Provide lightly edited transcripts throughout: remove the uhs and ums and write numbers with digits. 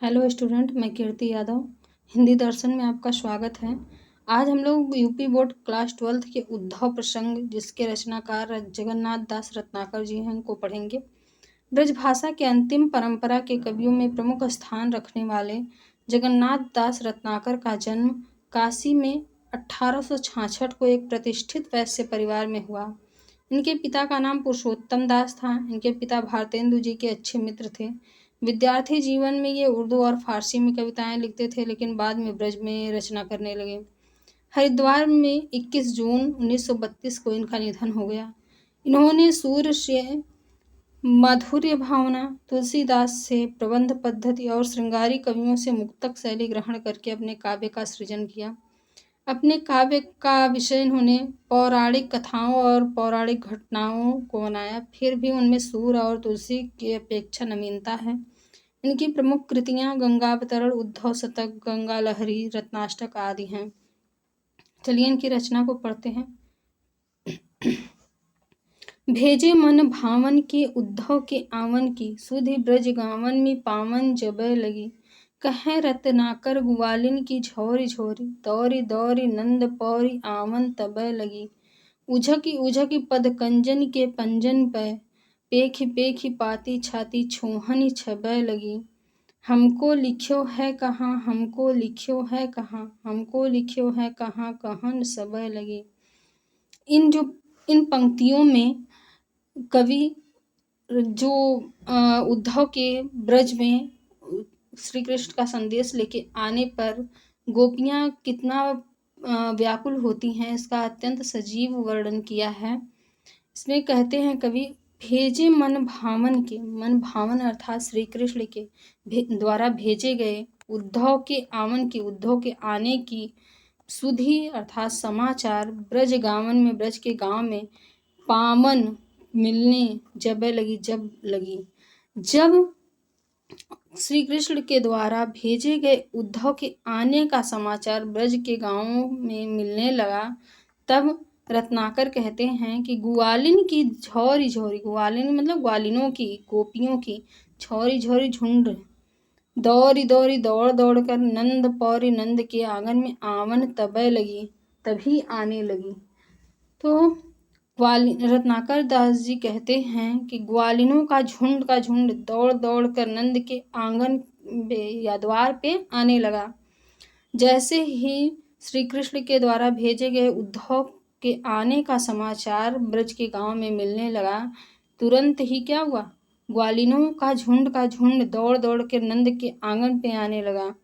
Hello student, मैं कीर्ति यादव। हिंदी दर्शन में आपका स्वागत है। आज हम लोग यूपी बोर्ड क्लास 12th के उद्धव प्रसंग, जिसके रचनाकार जगन्नाथ दास रत्नाकर जी हैं, को पढ़ेंगे। ब्रजभाषा के अंतिम परंपरा के कवियों में प्रमुख स्थान रखने वाले जगन्नाथ दास रत्नाकर का जन्म काशी में 1866 को एक प्रतिष्ठित वैश्य परिवार में हुआ। इनके पिता का नाम पुरुषोत्तम दास था। इनके पिता भारतेंदु जी के अच्छे मित्र थे। विद्यार्थी जीवन में ये उर्दू और फारसी में कविताएं लिखते थे, लेकिन बाद में ब्रज में रचना करने लगे। हरिद्वार में 21 जून 1932 को इनका निधन हो गया। इन्होंने सूर्य से माधुर्य भावना, तुलसीदास से प्रबंध पद्धति और श्रृंगारी कवियों से मुक्तक शैली ग्रहण करके अपने काव्य का सृजन किया। अपने काव्य का विषय इन्होंने पौराणिक कथाओं और पौराणिक घटनाओं को बनाया, फिर भी उनमें सूर और तुलसी की अपेक्षा नवीनता है। इनकी प्रमुख कृतियां गंगावतरण, उद्धव शतक, गंगा लहरी, रत्नाष्टक आदि हैं। चलिए इनकी रचना को पढ़ते हैं। भेजे मन भावन के उद्धव के आवन की, सुधि ब्रज गावन में पावन जबय लगी। कहें रत्नाकर ग्वालिन की झोरी झोरी, दौरी दौरी नंद पौरी आवन तबय लगी। उझकी उझकी पद कंजन के पंजन पे, पेखी पेखी पाती छाती छोहनी छबय लगी। हमको लिख्यो है कहाँ, हमको लिख्यो है कहाँ, हमको लिख्यो है कहाँ, कहन सबय लगी। इन पंक्तियों में कवि जो उद्धव के ब्रज में श्री कृष्ण का संदेश लेके आने पर गोपियां कितना व्याकुल होती हैं, इसका अत्यंत सजीव वर्णन किया है। इसमें कहते हैं कवि, भेजे मन भावन के, मन भावन अर्थात श्री कृष्ण के द्वारा भेजे गए उद्धव के आवन की, उद्धव के आने की, सुधि अर्थात समाचार, ब्रज गावन में, ब्रज के गांव में, पावन मिलने, जब लगी, जब लगी। जब श्री कृष्ण के द्वारा भेजे गए उद्धव के आने का समाचार ब्रज के गांवों में मिलने लगा, तब रत्नाकर कहते हैं कि ग्वालिन की झोरी झोरी, ग्वालिन मतलब ग्वालिनों की, गोपियों की झोरी झोरी झुंड, दौड़ी दौड़ी दौड़ दौड़ कर नंद पौरी, नंद के आंगन में आवन तबय लगी, तभी आने लगी। तो रत्नाकर दास जी कहते हैं कि ग्वालिनों का झुंड दौड़ दौड़ कर नंद के आंगन या द्वार पे आने लगा। जैसे ही श्री कृष्ण के द्वारा भेजे गए उद्धव के आने का समाचार ब्रज के गांव में मिलने लगा, तुरंत ही क्या हुआ, ग्वालिनों का झुंड दौड़ दौड़ कर नंद के आंगन पे आने लगा।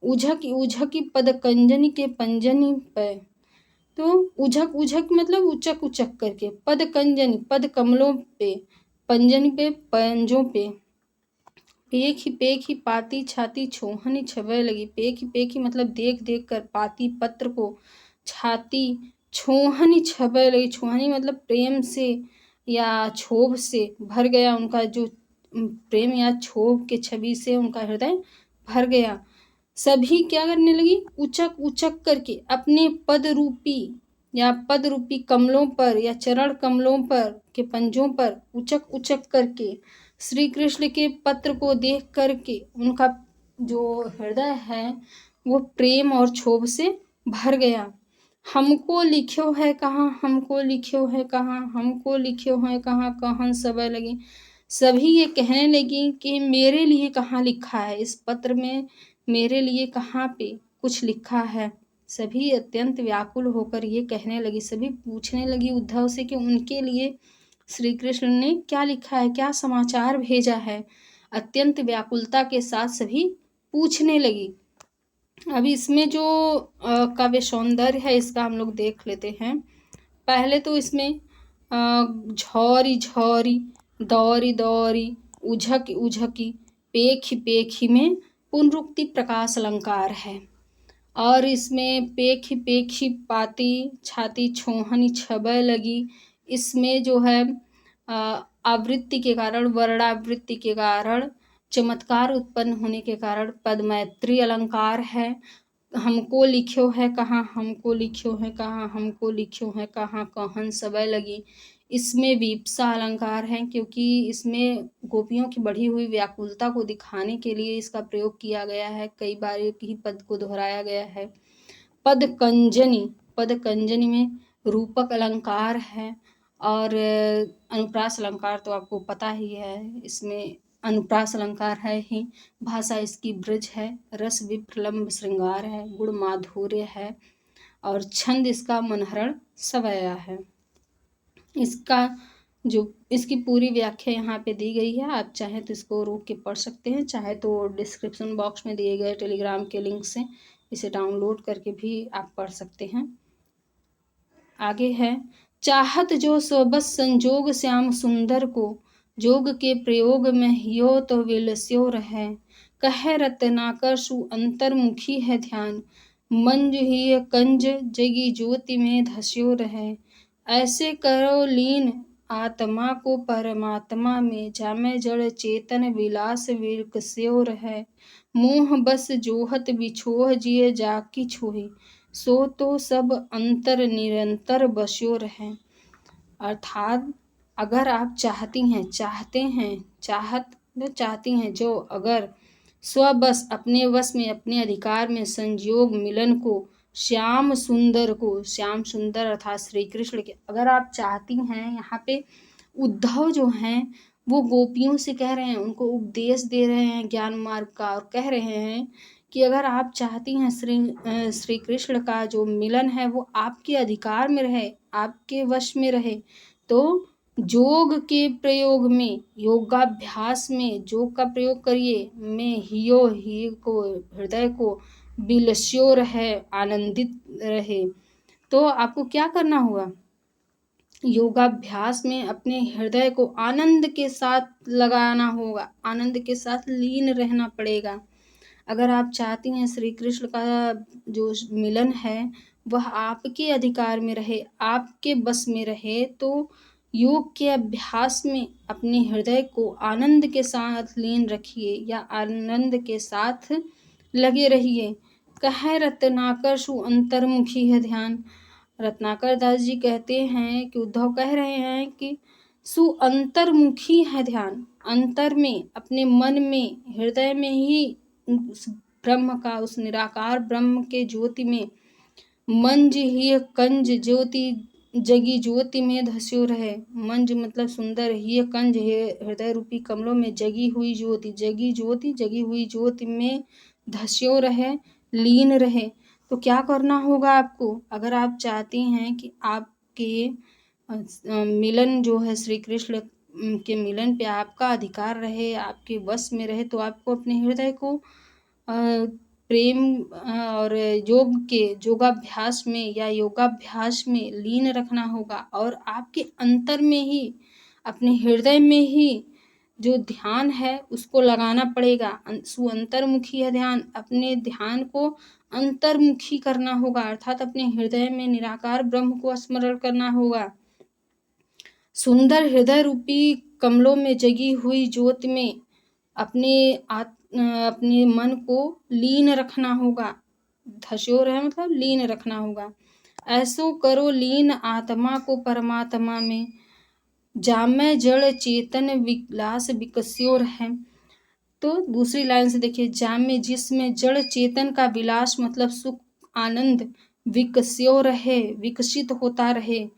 उझकी उझकी पद कंजनी के पंजनी पे, तो उझक उझक मतलब उचक उचक करके, पद कंजनी पद कमलों पे, पंजनी पे पंजों पे, पेखी पेखी पाती छाती छोहनी छबय लगी। पेखी पेखी मतलब देख देख कर, पाती पत्र को, छाती छोहनी छबय लगी। छोहनी मतलब प्रेम से या क्षोभ से भर गया, उनका जो प्रेम या क्षोभ के छवि से उनका हृदय भर गया। सभी क्या करने लगी, उचक उचक करके अपने पद रूपी कमलों पर या चरण कमलों पर के पंजों पर उचक उचक करके श्री कृष्ण के पत्र को देख करके उनका जो हृदय है वो प्रेम और क्षोभ से भर गया। हमको लिख्यो है कहाँ, हमको लिख्यो है कहाँ, हमको लिख्यो है कहाँ, कहन सबय लगी। सभी ये कहने लगी कि मेरे लिए कहाँ लिखा है, इस पत्र में मेरे लिए कहाँ पे कुछ लिखा है। सभी अत्यंत व्याकुल होकर ये कहने लगी, सभी पूछने लगी उद्धव से कि उनके लिए श्री कृष्ण ने क्या लिखा है, क्या समाचार भेजा है। अत्यंत व्याकुलता के साथ सभी पूछने लगी। अभी इसमें जो काव्य सौंदर्य है इसका हम लोग देख लेते हैं। पहले तो इसमें झौरी झौरी, दौरी दौरी, उझकी उझकी, पेखी पेखी में पुनरुक्ति प्रकाश अलंकार है। और इसमें पेखी पेखी पाती छाती छोहनी छबय लगी, इसमें जो है आवृत्ति के कारण, वर्णावृत्ति के कारण, चमत्कार उत्पन्न होने के कारण पदमैत्री अलंकार है। हमको लिख्यो है कहाँ, हमको लिख्यो है कहाँ, हमको लिख्यो है कहाँ, कहन सबय लगी। इसमें वीप्सा अलंकार है, क्योंकि इसमें गोपियों की बढ़ी हुई व्याकुलता को दिखाने के लिए इसका प्रयोग किया गया है। कई बार एक ही पद को दोहराया गया है। पदकंजनी में रूपक अलंकार है, और अनुप्रास अलंकार तो आपको पता ही है, इसमें अनुप्रास अलंकार है ही। भाषा इसकी ब्रज है, रस विप्रलम्ब श्रृंगार है, गुण माधुर्य है, और छंद इसका मनहरण सवैया है। इसकी पूरी व्याख्या यहाँ पे दी गई है। आप चाहें तो इसको रोक के पढ़ सकते हैं, चाहे तो डिस्क्रिप्शन बॉक्स में दिए गए टेलीग्राम के लिंक से इसे डाउनलोड करके भी आप पढ़ सकते हैं। आगे है, चाहत जो सो बस संजोग श्याम सुंदर को, जोग के प्रयोग में हियो तो विलस्यो रहे, कह रत्नाकर सु अंतर्मुखी है ध्यान, मंज ही कंज जगी ज्योति में धस्यो रहे, ऐसे करो लीन आत्मा को परमात्मा में, जामे जड़ चेतन विलास विकस्यो रहे, मोह बस जोहत बिछोह जिए जाकी छोही, सो तो सब अंतर निरंतर बस्यो रहे। अर्थात अगर आप चाहती हैं जो अगर स्वबस अपने वश में, अपने अधिकार में संयोग मिलन को, श्याम सुंदर अर्थात श्री कृष्ण के अगर आप चाहती हैं, यहाँ पे उद्धव जो हैं वो गोपियों से कह रहे हैं, उनको उपदेश दे रहे हैं ज्ञान मार्ग का, और कह रहे हैं कि अगर आप चाहती हैं श्री कृष्ण का जो मिलन है वो आपके अधिकार में रहे, आपके वश में रहे, तो योग के प्रयोग में, योगाभ्यास में योग का प्रयोग करिए, में ही को, हृदय को विलस्यो रहे, आनंदित रहे। तो आपको क्या करना होगा, योगाभ्यास में अपने हृदय को आनंद के साथ लगाना होगा, आनंद के साथ लीन रहना पड़ेगा। अगर आप चाहती हैं श्री कृष्ण का जो मिलन है वह आपके अधिकार में रहे, आपके बस में रहे, तो योग के अभ्यास में अपने हृदय को आनंद के साथ लीन रखिए या आनंद के साथ लगे रहिए। कह रत्नाकर सु अंतर्मुखी है ध्यान, रत्नाकर दास जी कहते हैं कि उद्धव कह रहे हैं कि सु अंतर्मुखी है ध्यान, अंतर में, अपने मन में, हृदय में ही उस ब्रह्म का, उस निराकार ब्रह्म के ज्योति में, मंज ही कंज ज्योति जगी ज्योति में धस्यो रहे, मंज मतलब सुंदर, ही कंज है हृदय रूपी कमलों में जगी हुई ज्योति, जगी हुई ज्योति में धस्यो रहे, लीन रहे। तो क्या करना होगा आपको, अगर आप चाहती हैं कि आपके मिलन जो है श्री कृष्ण के मिलन पे आपका अधिकार रहे, आपके वश में रहे, तो आपको अपने हृदय को प्रेम और योगाभ्यास में या योगाभ्यास में लीन रखना होगा, और आपके अंतर में ही, अपने हृदय में ही जो ध्यान है उसको लगाना पड़ेगा। अंतर्मुखी है ध्यान, अपने ध्यान को अंतर्मुखी करना होगा, अर्थात अपने हृदय में निराकार ब्रह्म को स्मरण करना होगा। सुंदर हृदय रूपी कमलों में जगी हुई ज्योति में अपने मन को लीन रखना होगा, धस्योर है मतलब लीन रखना होगा। ऐसो करो लीन आत्मा को परमात्मा में, जामै जड़ चेतन विलास विकस्योर है। तो दूसरी लाइन से देखिए, जामे जिसमें जड़ चेतन का विलास मतलब सुख आनंद विकस्यो रहे, विकसित होता रहे,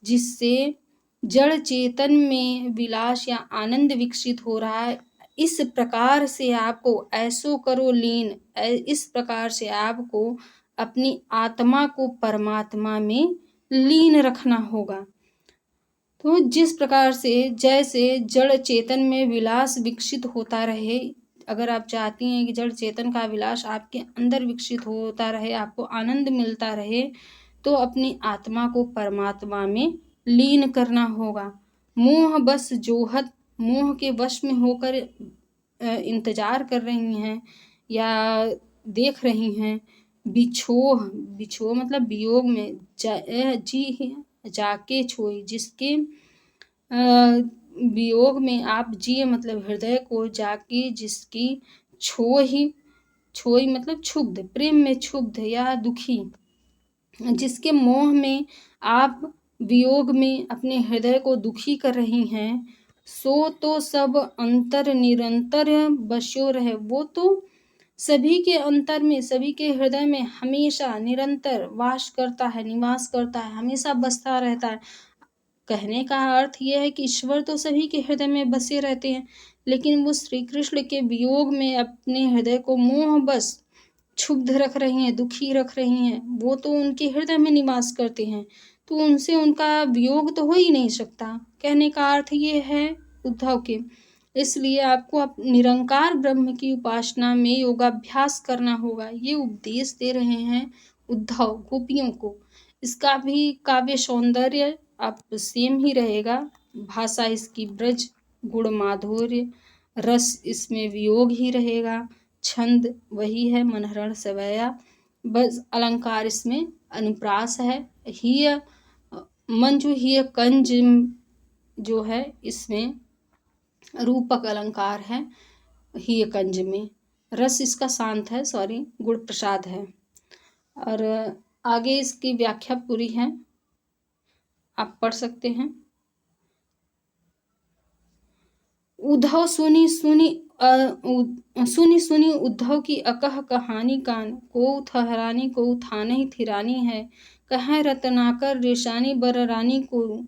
जिससे जड़ चेतन में विलास या आनंद विकसित हो रहा है, इस प्रकार से आपको ऐसो करो लीन, इस प्रकार से आपको अपनी आत्मा को परमात्मा में लीन रखना होगा। तो जिस प्रकार से जैसे जड़ चेतन में विलास विकसित होता रहे, अगर आप चाहती हैं कि जड़ चेतन का विलास आपके अंदर विकसित होता रहे, आपको आनंद मिलता रहे, तो अपनी आत्मा को परमात्मा में लीन करना होगा। मोह बस जोहत, मोह के वश में होकर इंतजार कर रही हैं या देख रही हैं, बिछोह मतलब वियोग में, जी जाके छोई, जिसके वियोग में आप जिए मतलब हृदय को जाके, जिसकी छोई मतलब क्षुब्ध, प्रेम में क्षुब्ध या दुखी, जिसके मोह में आप वियोग में अपने हृदय को दुखी कर रही हैं, सो तो सब अंतर निरंतर बस्यो रहे। वो तो सभी के अंतर में, सभी के हृदय में हमेशा निरंतर वास करता है, निवास करता है, हमेशा बसता रहता है। कहने का अर्थ यह है कि ईश्वर तो सभी के हृदय में बसे रहते हैं, लेकिन वो श्री कृष्ण के वियोग में अपने हृदय को मोह बस क्षुब्ध रख रही हैं, दुखी रख रही हैं। वो तो उनके हृदय में निवास करते हैं, तो उनसे उनका वियोग तो हो ही नहीं सकता। कहने का अर्थ ये है उद्धव के। इसलिए आपको निरंकार ब्रह्म की उपासना में योगाभ्यास करना होगा। ये उपदेश दे रहे हैं उद्धव गोपियों को। इसका भी काव्य सौंदर्य आप सेम ही रहेगा। भाषा इसकी ब्रज, गुण माधुर्य, रस इसमें वियोग ही रहेगा, छंद वही है मनहरण सवैया, बस अलंकार इसमें अनुप्रास है। हिय मंजू हिय कंज जो है इसमें रूपक अलंकार है हिय कंज में। रस इसका शांत है, सॉरी गुण प्रसाद है। और आगे इसकी व्याख्या पूरी है, आप पढ़ सकते हैं। उद्धव सुनी सुनी उद्धव की अकह कहानी कान, को थहरानी को थाने थिरानी है। कह रत्नाकर रेशानी बररानी को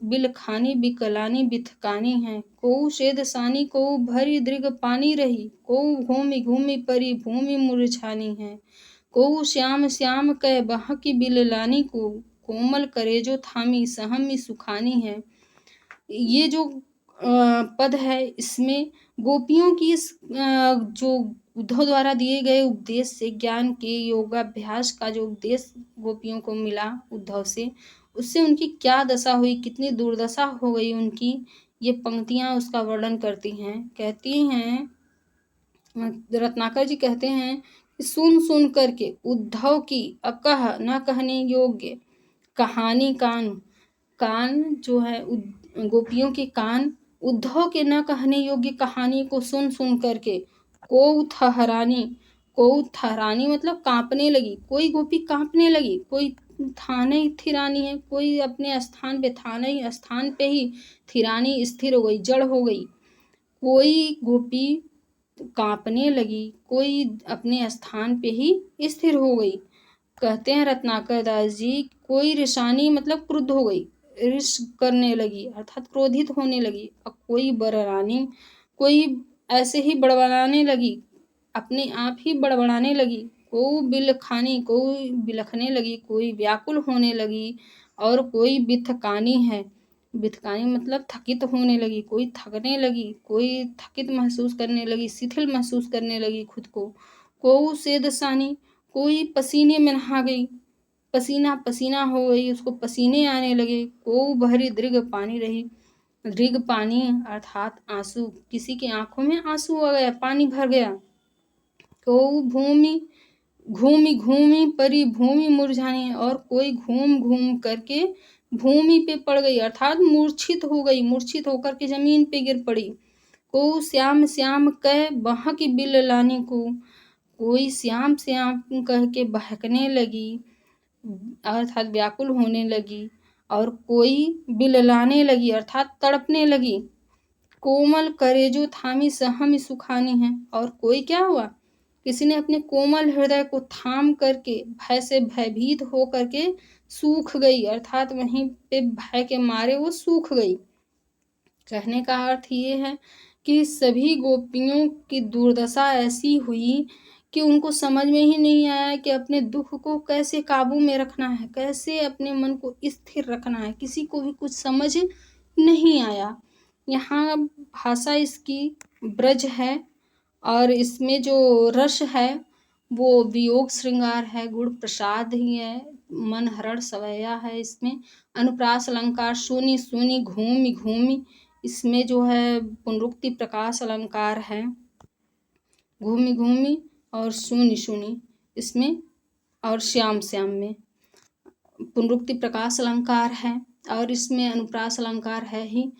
बिलखानी बिकलानी बिथकानी है। को शेदसानी को भरी दृग पानी रही, को घूमि घूमि परी भूमि मुरझानी है। को श्याम श्याम कह बह की बिललानी को, कोमल करेजो थामी सहमी सुखानी है। ये जो पद है इसमें गोपियों की जो उद्धव द्वारा दिए गए उपदेश से, ज्ञान के योगाभ्यास का जो उपदेश गोपियों को मिला उद्धव से, उससे उनकी क्या दशा हुई, कितनी दुर्दशा हो गई उनकी, ये पंक्तियां उसका वर्णन करती हैं। कहती हैं रत्नाकर जी कहते हैं कि सुन सुन करके उद्धव की अकह न कहने योग्य कहानी कान, कान जो है गोपियों के कान उद्धव के न कहने योग्य कहानी को सुन सुन करके को थहरानी मतलब कांपने लगी। कोई गोपी कांपने लगी, कोई थाने थिरानी है, कोई अपने स्थान पे थाने स्थान पे ही थिरानी स्थिर हो गई, जड़ हो गई। कोई गोपी कांपने लगी, कोई अपने स्थान पे ही स्थिर हो गई। कहते हैं रत्नाकर दास जी, कोई ऋषानी मतलब क्रुद्ध हो गई, ऋष करने लगी अर्थात क्रोधित होने लगी। और कोई बररानी, कोई ऐसे ही बड़बड़ाने लगी, अपने आप ही बड़बड़ाने लगी। कोई बिलखानी, कोई बिलखने लगी, कोई व्याकुल होने लगी। और कोई बिथकानी है, बिथकानी मतलब थकित होने लगी, कोई थकने लगी, कोई थकित महसूस करने लगी, शिथिल महसूस करने लगी खुद को। को सेदसानी, कोई पसीने में नहा गई, पसीना पसीना हो गई, उसको पसीने आने लगे। को भरी दृग पानी रही, दृग पानी अर्थात आंसू, किसी की आंखों में आंसू आ गया, पानी भर गया। को भूमि घूमी घूमी परी भूमि मुरझानी, और कोई घूम घूम करके भूमि पे पड़ गई अर्थात मूर्छित हो गई, मूर्छित होकर के जमीन पे गिर पड़ी। को श्याम श्याम कह बह की बिल लानी को, कोई श्याम श्याम कह के बहकने लगी अर्थात व्याकुल होने लगी। और कोई बिललाने लगी अर्थात तड़पने लगी। कोमल करेजो थामी सहमी सुखानी है। और कोई क्या हुआ, किसी ने अपने कोमल हृदय को थाम करके भय से भयभीत हो करके सूख गई अर्थात वहीं पे भय के मारे वो सूख गई। कहने का अर्थ ये है कि सभी गोपियों की दुर्दशा ऐसी हुई कि उनको समझ में ही नहीं आया कि अपने दुख को कैसे काबू में रखना है, कैसे अपने मन को स्थिर रखना है। किसी को भी कुछ समझ नहीं आया। यहाँ भाषा इसकी ब्रज है और इसमें जो रस है वो वियोग श्रृंगार है, गुण प्रसाद ही है, मन हरण सवैया है। इसमें अनुप्रास अलंकार सुनी सुनी घूमि घूमि, इसमें जो है पुनरुक्ति प्रकाश अलंकार है, घूमि घूमि और सुनी सुनी इसमें, और श्याम श्याम में पुनरुक्ति प्रकाश अलंकार है। और इसमें अनुप्रास अलंकार है ही।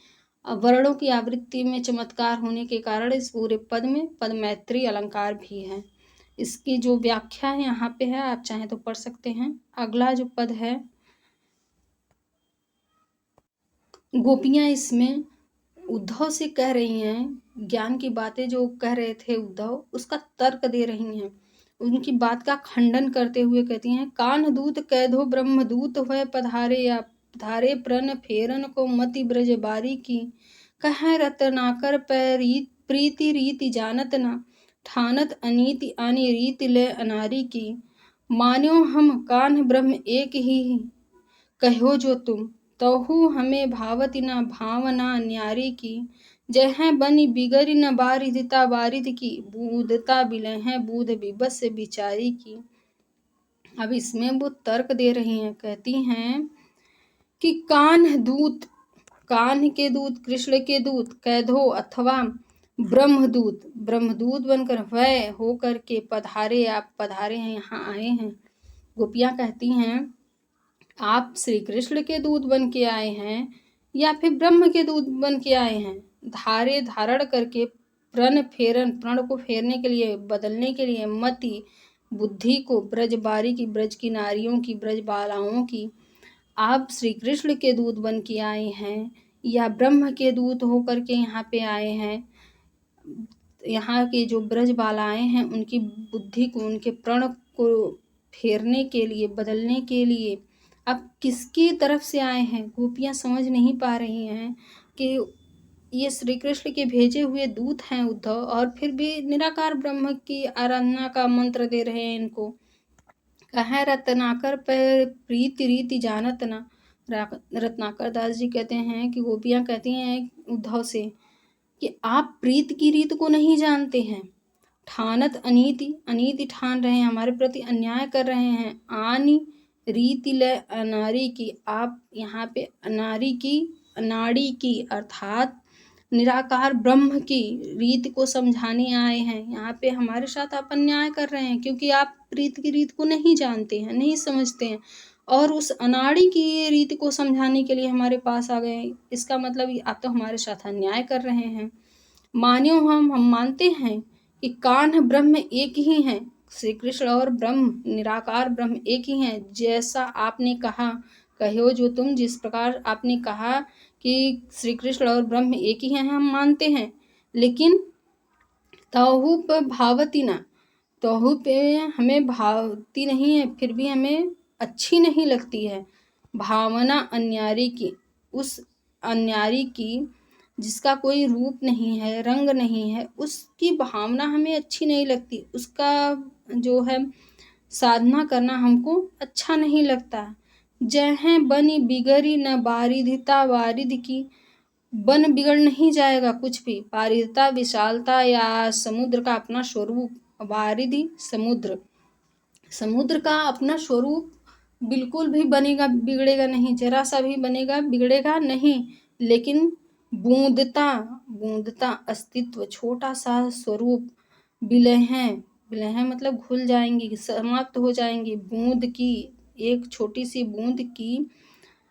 वर्णों की आवृत्ति में चमत्कार होने के कारण इस पूरे पद में पद मैत्री अलंकार भी है। इसकी जो व्याख्या है यहाँ पे है, आप चाहें तो पढ़ सकते हैं। अगला जो पद है गोपियाँ इसमें उद्धव से कह रही हैं, ज्ञान की बातें जो कह रहे थे उद्धव, उसका तर्क दे रही हैं। उनकी बात का खंडन करते हुए कहती हैं, कान दूत कैधो ब्रह्मदूत हुए पधारे या पधारे प्रण फेरन को मति ब्रज बारी की, कह रत्नाकर प्रीति रीति जानत ना, ठानत अनीति आनी रीति ले अनारी की, मान्यो हम कान ब्रह्म एक ही कहो जो तुम, तहु हमें भावति न भावना न्यारी की, जह बनी बिगरी न बारिदिता बारिद की, बूधता बिलह बूध बिबस बिचारी की। अब इसमें वो तर्क दे रही हैं, कहती हैं कि कान के दूत कृष्ण के दूत कैधो अथवा ब्रह्मदूत बनकर वह होकर के पधारे, आप पधारे हैं, यहाँ आए हैं। गोपियाँ कहती हैं, आप श्री कृष्ण के दूत बन के आए हैं या फिर ब्रह्म के दूत बन के आए हैं। धारण करके प्रण को फेरने के लिए, बदलने के लिए, मति बुद्धि को ब्रजबारी की, ब्रज की नारियों की, ब्रज बालाओं की आप श्री कृष्ण के दूत बन के आए हैं या ब्रह्म के दूत होकर के यहाँ पे आए हैं। यहाँ के जो ब्रज बालाएं हैं उनकी बुद्धि को, उनके प्रण को फेरने के लिए, बदलने के लिए अब किसकी तरफ से आए हैं। गोपियाँ समझ नहीं पा रही हैं कि ये श्री कृष्ण के भेजे हुए दूत हैं उद्धव, और फिर भी निराकार ब्रह्म की आराधना का मंत्र दे रहे हैं इनको। कह रत्नाकर पर प्रीति रीति जानत ना। रत्नाकर दास जी कहते हैं कि गोपियाँ कहती हैं उद्धव से कि आप प्रीत की रीत को नहीं जानते हैं, ठानत अनीति ठान रहे हैं, हमारे प्रति अन्याय कर रहे हैं, आनी रीति ल अनारी की, आप यहाँ पे अनाड़ी की अर्थात निराकार ब्रह्म की रीत को समझाने आए हैं। यहाँ पे हमारे साथ आप अन्याय कर रहे हैं क्योंकि आप प्रीत की रीत को नहीं जानते हैं, नहीं समझते हैं, और उस अनाड़ी की रीत को समझाने के लिए हमारे पास आ गए हैं। इसका मतलब आप तो हमारे साथ अन्याय कर रहे हैं। मान्यो हम मानते हैं कि कान्ह ब्रह्म एक ही हैं, श्री कृष्ण और ब्रह्म निराकार ब्रह्म एक ही हैं, जैसा आपने कहा, कहो जो तुम, जिस प्रकार आपने कहा कि श्री कृष्ण और ब्रह्म एक ही हैं, हम मानते हैं, लेकिन तहु पर भावती ना, तहु पे हमें भावती नहीं है, फिर भी हमें अच्छी नहीं लगती है। भावना अन्यारी की, उस अन्यारी की जिसका कोई रूप नहीं है, रंग नहीं है, उसकी भावना हमें अच्छी नहीं लगती, उसका जो है साधना करना हमको अच्छा नहीं लगता। जह बनी बिगड़ी न बारिधिता बारिध की, बन बिगड़ नहीं जाएगा कुछ भी। बारिधता विशालता या समुद्र का अपना स्वरूप, बारिधि समुद्र का अपना स्वरूप बिल्कुल भी बनेगा बिगड़ेगा नहीं, जरा सा भी बनेगा बिगड़ेगा नहीं। लेकिन बूंदता अस्तित्व, छोटा सा स्वरूप, विलय मतलब घुल जाएंगी, समाप्त हो जाएंगी। बूंद की, एक छोटी सी बूंद की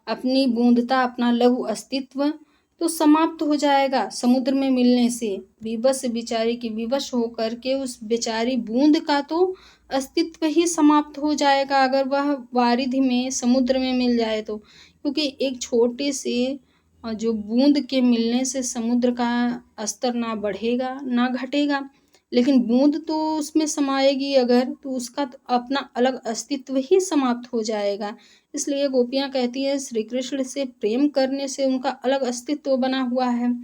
अपनी बूंदता, अपना लघु अस्तित्व तो समाप्त हो जाएगा समुद्र में मिलने से। विवश बेचारी की, विवश होकर के उस बेचारी बूंद का तो अस्तित्व ही समाप्त हो जाएगा अगर वह वारिधि में, समुद्र में मिल जाए तो। क्योंकि एक छोटे से जो बूंद के मिलने से समुद्र का स्तर ना बढ़ेगा ना घटेगा, लेकिन बूंद तो उसमें समाएगी अगर, तो उसका तो अपना अलग अस्तित्व ही समाप्त हो जाएगा। इसलिए गोपियाँ कहती हैं श्री कृष्ण से प्रेम करने से उनका अलग अस्तित्व बना हुआ है,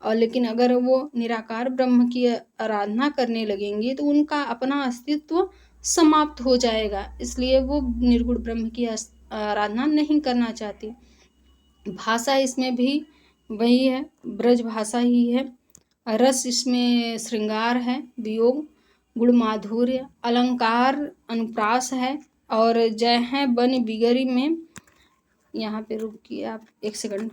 और लेकिन अगर वो निराकार ब्रह्म की आराधना करने लगेंगी तो उनका अपना अस्तित्व समाप्त हो जाएगा। इसलिए वो निर्गुण ब्रह्म की आराधना नहीं करना चाहती। भाषा इसमें भी वही है, ब्रज भाषा ही है। रस इसमें श्रृंगार है, वियोग गुण माधुर्य, अलंकार अनुप्रास है। और जय है बन बिगरी में, यहाँ पे रुकिए आप एक सेकंड।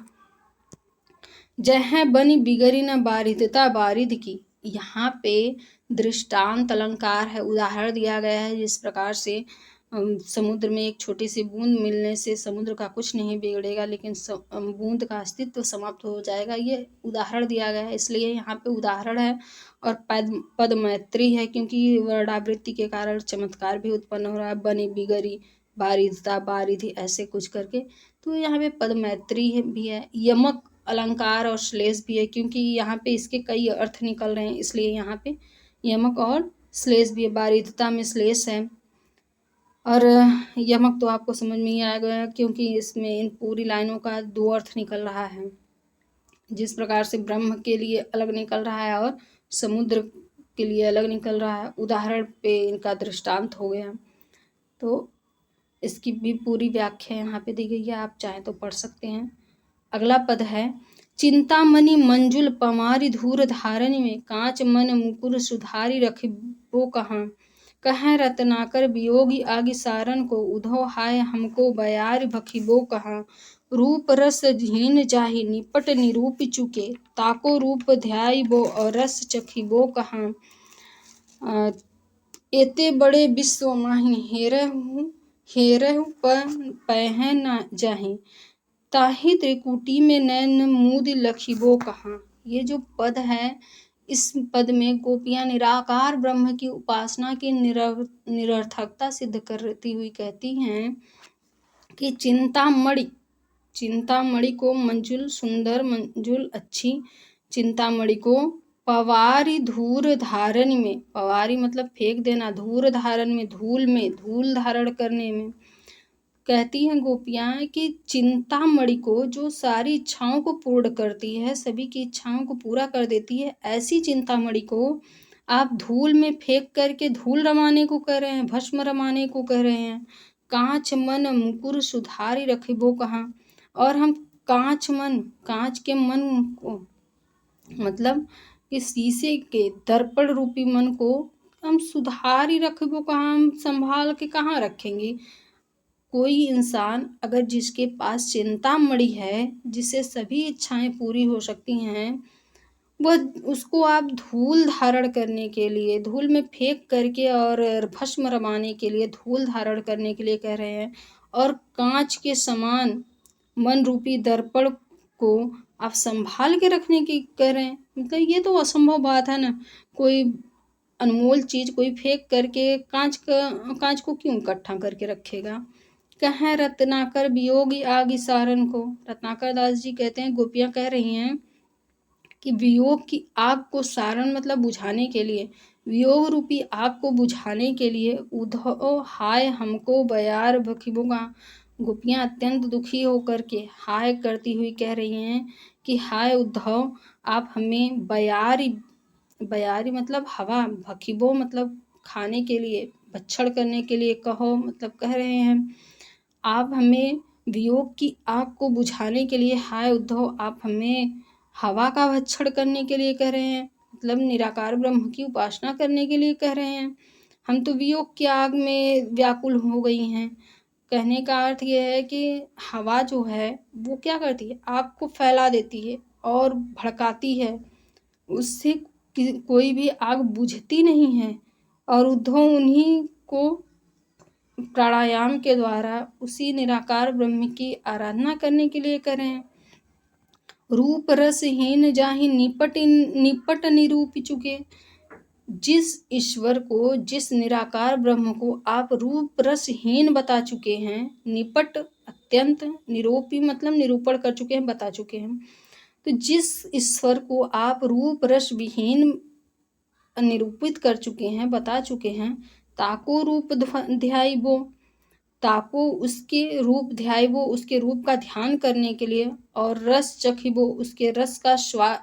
जय है बनी बिगरी न बारिदता बारिद की, यहाँ पे दृष्टांत अलंकार है, उदाहरण दिया गया है जिस प्रकार से समुद्र में एक छोटी सी बूंद मिलने से समुद्र का कुछ नहीं बिगड़ेगा, लेकिन बूंद का अस्तित्व समाप्त हो जाएगा, ये उदाहरण दिया गया है। इसलिए यहाँ पे उदाहरण है। और पद मैत्री है, क्योंकि वर्णावृत्ति के कारण चमत्कार भी उत्पन्न हो रहा है, बनी बिगड़ी बारिदता बारिधि ऐसे कुछ करके, तो यहाँ पे पद मैत्री भी है। यमक अलंकार और श्लेष भी है, क्योंकि यहाँ पे इसके कई अर्थ निकल रहे हैं, इसलिए यहाँ पे यमक और श्लेष भी है। बारिधता में श्लेष है और यमक तो आपको समझ में ही आएगा, क्योंकि इसमें इन पूरी लाइनों का 2 अर्थ निकल रहा है। जिस प्रकार से ब्रह्म के लिए अलग निकल रहा है और समुद्र के लिए अलग निकल रहा है, उदाहरण पे इनका दृष्टांत हो गया। तो इसकी भी पूरी व्याख्या यहाँ पे दी गई है, आप चाहें तो पढ़ सकते हैं। अगला पद है, चिंतामणि मंजुल पमारी धूर धारणी में, कांच मन मुकुर सुधारी रखिबो कहाँ। कहें रत्नाकर वियोगी आगि सारन को, उधो हाय हमको बयार भखिबो कहाँ। रूप रस हीन जाहि निपट निरूप चुके, ताको रूप ध्याइबो और रस चखिबो कहाँ। एते बड़े विश्व माहि हेरहु पह न जाहि, ताहि त्रिकुटी में नैन मूद लखिबो कहाँ। ये जो पद है, इस पद में गोपियाँ निराकार ब्रह्म की उपासना की निरर्थकता सिद्ध करती हुई कहती हैं कि चिंतामणि को मंजुल, सुंदर मंजुल, अच्छी चिंतामणि को पवारी धूर धारण में, पवारी मतलब फेंक देना, धूर धारण में धूल धारण करने में, कहती हैं गोपियाँ कि चिंतामणि को जो सारी इच्छाओं को पूर्ण करती है, सभी की इच्छाओं को पूरा कर देती है, ऐसी चिंतामणि को आप धूल में फेंक करके धूल रमाने को कह रहे हैं, भस्म रमाने को कह रहे हैं। कांच मन मुकुर सुधारी रखिबो कहाँ। और हम कांच के मन को, मतलब कि शीशे के दर्पण रूपी मन को हम सुधारी रखिबो कहाँ, हम संभाल के कहाँ रखेंगे। कोई इंसान अगर जिसके पास चिंतामणि है, जिससे सभी इच्छाएं पूरी हो सकती हैं, वह उसको आप धूल धारण करने के लिए, धूल में फेंक करके और भस्म रमाने के लिए, धूल धारण करने के लिए कह रहे हैं। और कांच के समान मन रूपी दर्पण को आप संभाल के रखने की कह रहे हैं। मतलब ये तो असंभव बात है ना। कोई अनमोल चीज़ कोई फेंक करके कांच को क्यों इकट्ठा करके रखेगा। कहें रत्नाकर वियोगी आगि सारन को, रत्नाकर दास जी कहते हैं, गोपियाँ कह रही हैं कि वियोग की आग को सारण मतलब बुझाने के लिए, वियोग रूपी आग को बुझाने के लिए, उधो हाय हमको बयार भखिबुगा। गोपियाँ अत्यंत दुखी होकर के हाय करती हुई कह रही हैं कि हाय उद्धव, आप हमें बयारी मतलब हवा, भखिबो मतलब खाने के लिए, भक्षण करने के लिए कहो, मतलब कह रहे हैं आप हमें वियोग की आग को बुझाने के लिए, हाय उद्धव आप हमें हवा का भक्षण करने के लिए कह रहे हैं, मतलब निराकार ब्रह्म की उपासना करने के लिए कह रहे हैं। हम तो वियोग की आग में व्याकुल हो गई हैं। कहने का अर्थ यह है कि हवा जो है वो क्या करती है, आग को फैला देती है और भड़काती है, उससे कोई भी आग बुझती नहीं है। और उद्धव उन्हीं को प्राणायाम के द्वारा उसी निराकार ब्रह्म की आराधना करने के लिए करें। रूप रसहीन जाहि निपट निरूप चुके। जिस ईश्वर को, जिस निराकार ब्रह्म को आप रूप रसहीन बता चुके हैं, निपट अत्यंत, निरूपी मतलब निरूपण कर चुके हैं, बता चुके हैं। तो जिस ईश्वर को आप रूप रस विहीन निरूपित कर चुके हैं, बता चुके हैं, ताको रूप ध्याइबो, ताको उसके रूप ध्याइबो, उसके रूप का ध्यान करने के लिए, और रस चखिबो, उसके रस का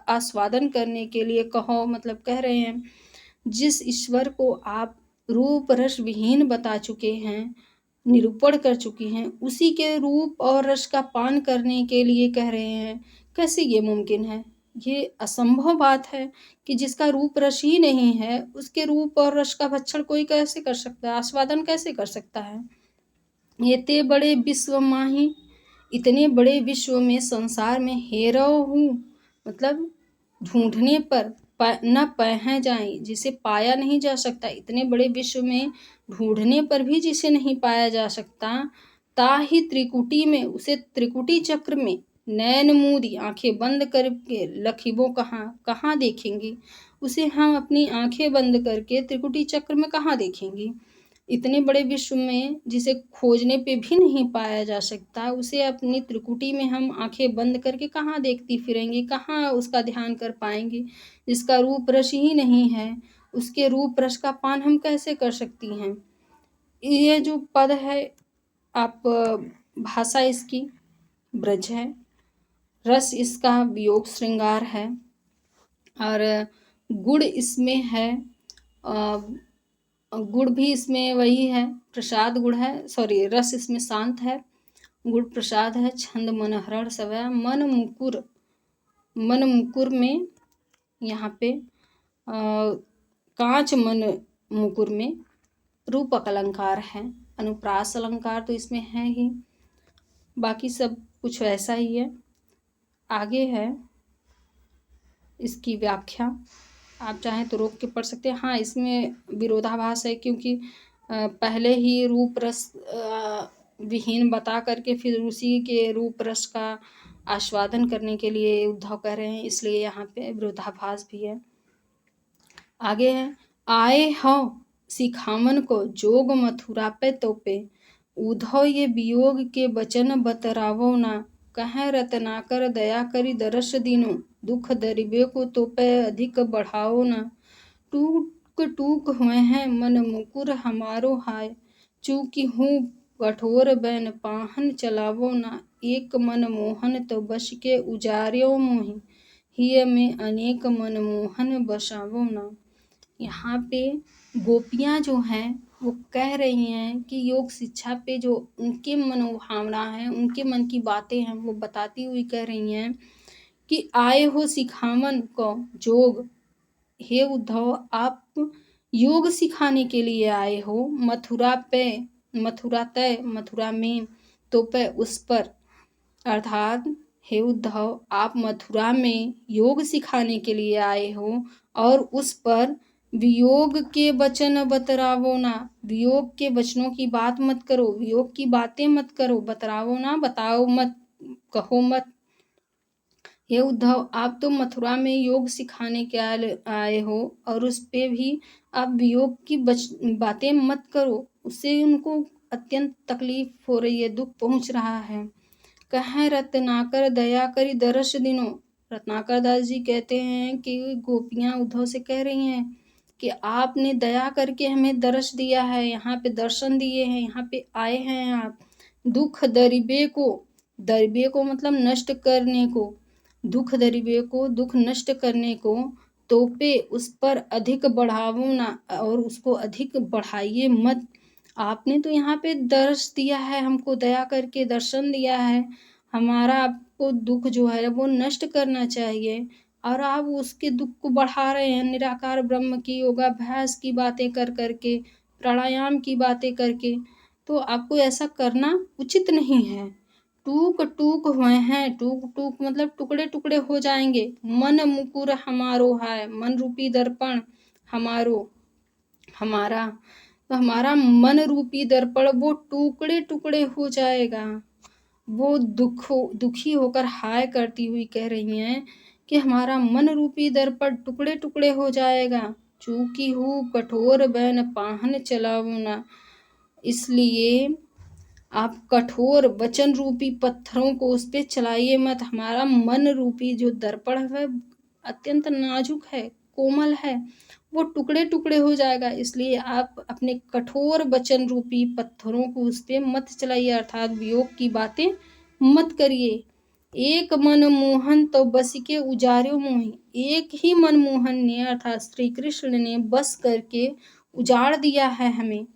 आस्वादन करने के लिए कहो, मतलब कह रहे हैं जिस ईश्वर को आप रूप रस विहीन बता चुके हैं, निरूपण कर चुके हैं, उसी के रूप और रस का पान करने के लिए कह रहे हैं। कैसे ये मुमकिन है? ये असंभव बात है कि जिसका रूप रस ही नहीं है, उसके रूप और रस का भक्षण कोई कैसे कर सकता है, आस्वादन कैसे कर सकता है। एते बड़े विश्व माही, इतने बड़े विश्व में, संसार में, हेरव हूँ मतलब ढूंढने पर न पह जाए, जिसे पाया नहीं जा सकता, इतने बड़े विश्व में ढूंढने पर भी जिसे नहीं पाया जा सकता, ताहि त्रिकुटी में, उसे त्रिकुटी चक्र में, नैन मूदी आंखें बंद करके लखिबो कहाँ देखेंगे, उसे हम अपनी आंखें बंद करके त्रिकुटी चक्र में कहाँ देखेंगे। इतने बड़े विश्व में जिसे खोजने पे भी नहीं पाया जा सकता, उसे अपनी त्रिकुटी में हम आँखें बंद करके कहाँ देखती फिरेंगी, कहाँ उसका ध्यान कर पाएँगी। जिसका रूप रस ही नहीं है, उसके रूप रस का पान हम कैसे कर सकती हैं। ये जो पद है, आप भाषा इसकी ब्रज है, रस इसका वियोग श्रृंगार है, और गुण इसमें है, गुण भी इसमें वही है, प्रसाद गुण है, सॉरी रस इसमें शांत है, गुण प्रसाद है, छंद मन हरण सब है। मन मुकुर में यहाँ पे कांच मन मुकुर में रूपक अलंकार है, अनुप्रास अलंकार तो इसमें है ही, बाकी सब कुछ वैसा ही है। आगे है इसकी व्याख्या, आप चाहें तो रोक के पढ़ सकते हैं। हाँ, इसमें विरोधाभास है, क्योंकि पहले ही रूप रस विहीन बता करके फिर उसी के रूप रस का आस्वादन करने के लिए उद्धव कह रहे हैं, इसलिए यहाँ पे विरोधाभास भी है। आगे है, आए हो सिखामन को जोग मथुरा पे तोपे, उद्धव ये वियोग के वचन बतरावो ना, कह रत्नाकर दया करी दरस दिनो, दुख दरिबे को तोपे अधिक बढ़ाओ ना, टूक टूक हुए हैं मन मुकुर हमारो हाय, चूकी हूँ कठोर बैन पाहन चलावो ना, एक मन मोहन तो बश के उजार्यो मोहि, हिय में अनेक मन मोहन बसावो ना। यहाँ पे गोपियाँ जो हैं वो कह रही हैं कि योग शिक्षा पे जो उनके मनोभावना है, उनके मन की बातें हैं, वो बताती हुई कह रही हैं कि आए हो सिखावन को जोग, हे उद्धव आप योग सिखाने के लिए आए हो मथुरा पे, मथुरा तय मथुरा में, तो पे उस पर, अर्थात हे उद्धव आप मथुरा में योग सिखाने के लिए आए हो और उस पर वियोग के वचन बतरावो ना, वियोग के वचनों की बात मत करो, वियोग की बातें मत करो, बतरावो ना बताओ मत, कहो मत। हे उद्धव आप तो मथुरा में योग सिखाने के आए हो और उस पे भी आप वियोग की बातें मत करो, उससे उनको अत्यंत तकलीफ हो रही है, दुख पहुंच रहा है। कह रत्नाकर दया करी दरस दिनो, रत्नाकर दास जी कहते हैं कि गोपियाँ उद्धव से कह रही हैं कि आपने दया करके हमें दर्श दिया है, यहाँ पे दर्शन दिए हैं, यहाँ पे आए हैं आप, दुख दरिबे को मतलब नष्ट करने को, दुख दरिबे को दुख नष्ट करने को, तोपे उस पर अधिक बढ़ावो ना, और उसको अधिक बढ़ाइए मत। आपने तो यहाँ पे दर्श दिया है, हमको दया करके दर्शन दिया है, हमारा आपको दुख जो है वो नष्ट करना चाहिए, और आप उसके दुख को बढ़ा रहे हैं निराकार ब्रह्म की योगाभ्यास की बातें कर करके, प्राणायाम की बातें करके, तो आपको ऐसा करना उचित नहीं है। टूक टूक हुए हैं, टूक टूक मतलब टुकड़े टुकड़े हो जाएंगे, मन मुकुर हमारो है, मन रूपी दर्पण हमारो, हमारा, तो हमारा मन रूपी दर्पण वो टुकड़े टुकड़े हो जाएगा। वो दुखी होकर हाय करती हुई कह रही हैं कि हमारा मन रूपी दर्पण टुकड़े टुकड़े हो जाएगा, चूकी हूँ कठोर बैन पाहन चलाऊँ ना, इसलिए आप कठोर वचन रूपी पत्थरों को उस पे चलाइए मत। हमारा मन रूपी जो दर्पण है अत्यंत नाजुक है, कोमल है, वो टुकड़े टुकड़े हो जाएगा, इसलिए आप अपने कठोर वचन रूपी पत्थरों को उस पे मत चलाइए, अर्थात वियोग की बातें मत करिए। एक मन मोहन तो बस के उजार्यो मोहि, एक ही मनमोहन ने अर्थात श्री कृष्ण ने बस करके उजाड़ दिया है हमें,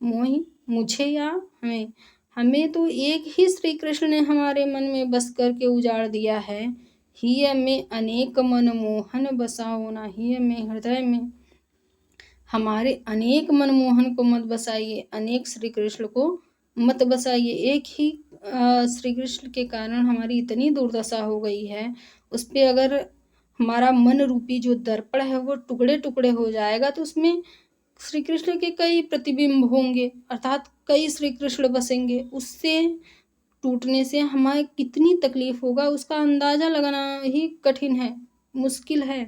मोहि मुझे या हमें तो एक ही श्री कृष्ण ने हमारे मन में बस करके उजाड़ दिया है। हिय में अनेक मन मोहन बसाओ ना, हिय में हृदय में हमारे अनेक मनमोहन को मत बसाइए, अनेक श्री कृष्ण को मत बसाइए। एक ही श्री कृष्ण के कारण हमारी इतनी दुर्दशा हो गई है, उस पे अगर हमारा मन रूपी जो दर्पण है वो टुकड़े टुकड़े हो जाएगा तो उसमें श्री कृष्ण के कई प्रतिबिंब होंगे, अर्थात कई श्री कृष्ण बसेंगे, उससे टूटने से हमें कितनी तकलीफ होगा उसका अंदाजा लगाना ही कठिन है, मुश्किल है।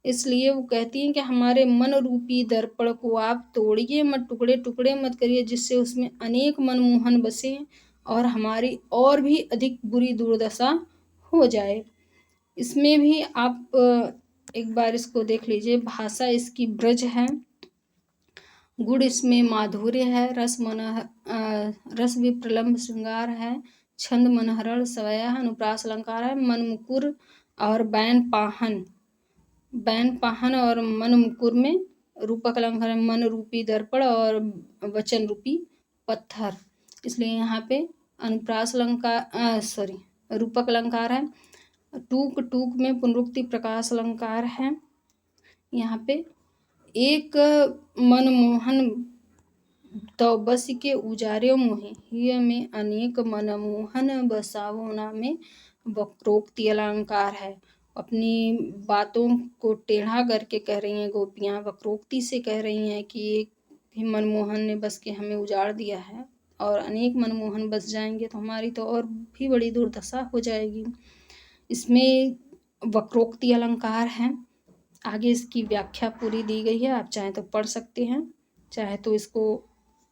इसलिए वो कहती हैं कि हमारे मन रूपी दर्पण को आप तोड़िए मत, टुकड़े टुकड़े मत करिए, जिससे उसमें अनेक मनमोहन बसें और हमारी और भी अधिक बुरी दुर्दशा हो जाए। इसमें भी आप एक बार इसको देख लीजिए। भाषा इसकी ब्रज है, गुण इसमें माधुर्य है, रस विप्रलम्भ श्रृंगार है, छंद मनहरण सवयः अनुप्रास अलंकार है, मन मुकुर और बैन पाहन और मन मुकुर में रूपक अलंकार है, मन रूपी दर्पण और वचन रूपी पत्थर। इसलिए यहाँ पे अनुप्रास अलंकार रूपक अलंकार है। टूक टूक में पुनरुक्ति प्रकाश अलंकार है। यहाँ पे एक मनमोहन तो बस के उजारे मोहे हिय में अनेक मनमोहन बसावो नामे वक्रोक्ति अलंकार है। अपनी बातों को टेढ़ा करके कह रही हैं गोपियाँ, वक्रोक्ति से कह रही हैं कि एक भी मनमोहन ने बस के हमें उजाड़ दिया है और अनेक मनमोहन बस जाएंगे तो हमारी तो और भी बड़ी दुर्दशा हो जाएगी। इसमें वक्रोक्ति अलंकार है। आगे इसकी व्याख्या पूरी दी गई है, आप चाहें तो पढ़ सकते हैं, चाहे तो इसको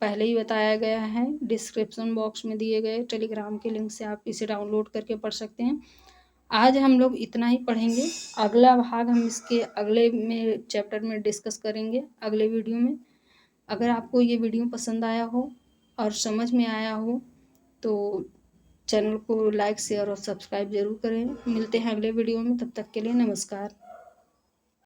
पहले ही बताया गया है, डिस्क्रिप्शन बॉक्स में दिए गए टेलीग्राम के लिंक से आप इसे डाउनलोड करके पढ़ सकते हैं। आज हम लोग इतना ही पढ़ेंगे, अगला भाग हम इसके अगले में चैप्टर में डिस्कस करेंगे अगले वीडियो में। अगर आपको ये वीडियो पसंद आया हो और समझ में आया हो तो चैनल को लाइक शेयर और सब्सक्राइब जरूर करें। मिलते हैं अगले वीडियो में, तब तक के लिए नमस्कार।